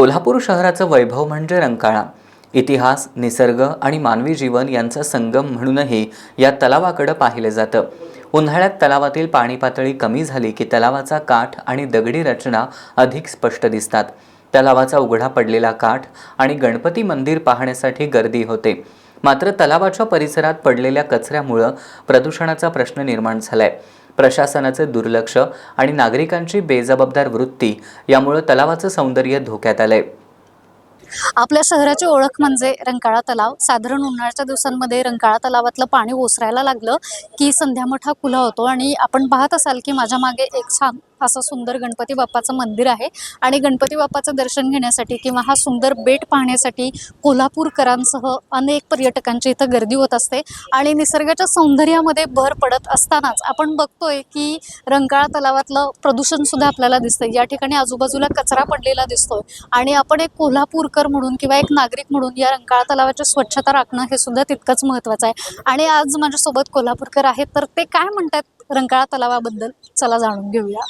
कोल्हापूर शहराचं वैभव म्हणजे रंकाळा. इतिहास, निसर्ग आणि मानवी जीवन यांचा संगम म्हणूनही या तलावाकडे पाहिले जातं. उन्हाळ्यात तलावातील पाणी पातळी कमी झाली की तलावाचा काठ आणि दगडी रचना अधिक स्पष्ट दिसतात. तलावाचा उघडा पडलेला काठ आणि गणपती मंदिर पाहण्यासाठी गर्दी होते. मात्र तलावाच्या परिसरात पडलेल्या कचऱ्यामुळे प्रदूषणाचा प्रश्न निर्माण झालाय. प्रशासनाचे दुर्लक्ष आणि नागरिकांची बेजबाबदार वृत्ती यामुळे तलावाचं सौंदर्य धोक्यात आलंय. आपल्या शहराची ओळख म्हणजे रंकाळा तलाव. साधारण उन्हाळ्याच्या दिवसांमध्ये रंकाळा तलावातलं पाणी ओसरायला लागलं की संध्या मोठा खुला होतो आणि आपण पाहत असाल की माझ्या मागे एक छान असं सुंदर गणपती बाप्पाचं मंदिर आहे आणि गणपती बाप्पाचं दर्शन घेण्यासाठी किंवा हा सुंदर बेट पाहण्यासाठी कोल्हापूरकरांसह अनेक पर्यटकांची इथं गर्दी होत असते. आणि निसर्गाच्या सौंदर्यामध्ये भर पडत असतानाच आपण बघतोय की रंकाळा तलावातलं प्रदूषण सुद्धा आपल्याला दिसतंय. या ठिकाणी आजूबाजूला कचरा पडलेला दिसतोय आणि आपण एक कोल्हापूरकर म्हणून किंवा एक नागरिक म्हणून या रंकाळा तलावाची स्वच्छता राखणं हे सुद्धा तितकंच महत्त्वाचं आहे. आणि आज माझ्यासोबत कोल्हापूरकर आहेत, तर ते काय म्हणतात रंकाळा तलावाबद्दल चला जाणून घेऊया.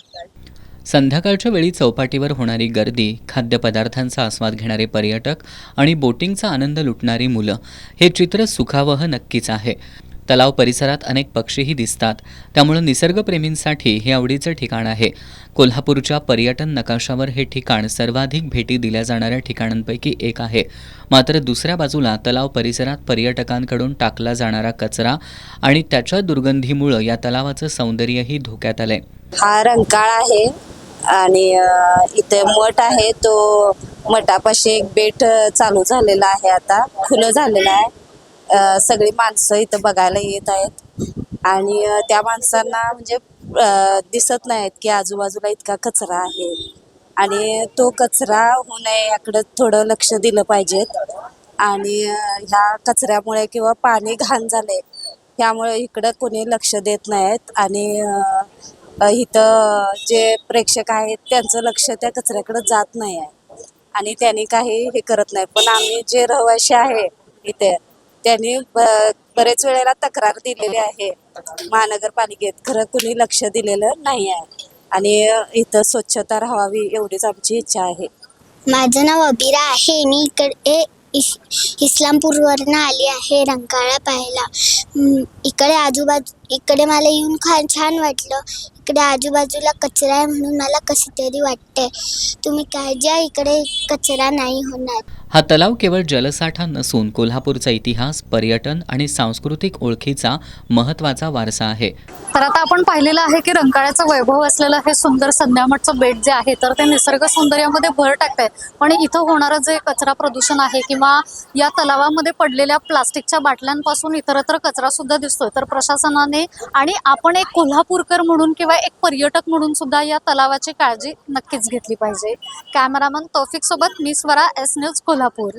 संध्याकाळच्या वेळी चौपाटीवर होणारी गर्दी, खाद्यपदार्थांचा आस्वाद घेणारे पर्यटक आणि बोटिंगचा आनंद लुटणारी मुलं, हे चित्र सुखावह नक्कीच आहे. तलाव परिसरात अनेक पक्षीही दिसतात, त्यामुळे निसर्गप्रेमींसाठी हे आवडीचं ठिकाण आहे. कोल्हापूरच्या पर्यटन नकाशावर हे ठिकाण सर्वाधिक भेटी दिल्या जाणाऱ्या ठिकाणांपैकी एक आहे. मात्र दुसऱ्या बाजूला तलाव परिसरात पर्यटकांकडून टाकला जाणारा कचरा आणि त्याच्या दुर्गंधीमुळे या तलावाचं सौंदर्यही धोक्यात आलंय. हा रंकाळा आहे आणि इथे मठ आहे. तो मठापाशी एक बेट चालू झालेला आहे, आता खुलं झालेलं आहे. सगळी माणसं इथं बघायला येत आहेत आणि त्या माणसांना म्हणजे दिसत नाहीत की आजूबाजूला इतका कचरा आहे आणि तो कचरा होऊ नये याकडे थोडं लक्ष दिलं पाहिजे. आणि ह्या कचऱ्यामुळे किंवा पाणी घाण झाले त्यामुळे इकडं कोणी लक्ष देत नाहीत आणि इथं जे प्रेक्षक आहेत त्यांचं लक्ष त्या कचऱ्याकडे जात नाही आहे आणि त्यांनी काही हे करत नाही. पण आम्ही जे रहिवासी आहे इथे त्यांनी बरेच वेळेला तक्रार दिलेली आहे महानगरपालिकेत, खरं कुणी लक्ष दिलेलं नाही आहे आणि इथं स्वच्छता राहावी एवढीच आमची इच्छा आहे. माझं नाव अबिरा आहे. मी इकडे इस्लामपूरवरनं आली आहे रंकाळा पाहायला. इकडे मला येऊन छान वाटलं. इकडे आजूबाजूला कचरा आहे म्हणून मला कशी तरी वाटतंय. तुम्ही काळजी घ्या, इकडे कचरा नाही होणार. हा तलाव केवळ जलसाठा नसून कोल्हापूरचा इतिहास, पर्यटन आणि सांस्कृतिक ओळखीचा महत्त्वाचा वारसा आहे. तर आता आपण पाहिलेलं आहे की रंकाळ्याचं वैभव असलेलं हे सुंदर संध्यामठचं बेट जे आहे तर ते निसर्ग सौंदर्यामध्ये भर टाकत आहे. पण इथं होणारं जे कचरा प्रदूषण आहे किंवा या तलावामध्ये पडलेल्या प्लास्टिकच्या बाटल्यांपासून इतरत्र कचरा सुद्धा दिसतोय. तर प्रशासनाने आणि आपण एक कोल्हापूरकर म्हणून किंवा एक पर्यटक म्हणून सुद्धा या तलावाची काळजी नक्कीच घेतली पाहिजे. कॅमेरामन तौफिक सोबत मी स्वरा, एस न्यूज कोल्हापूर.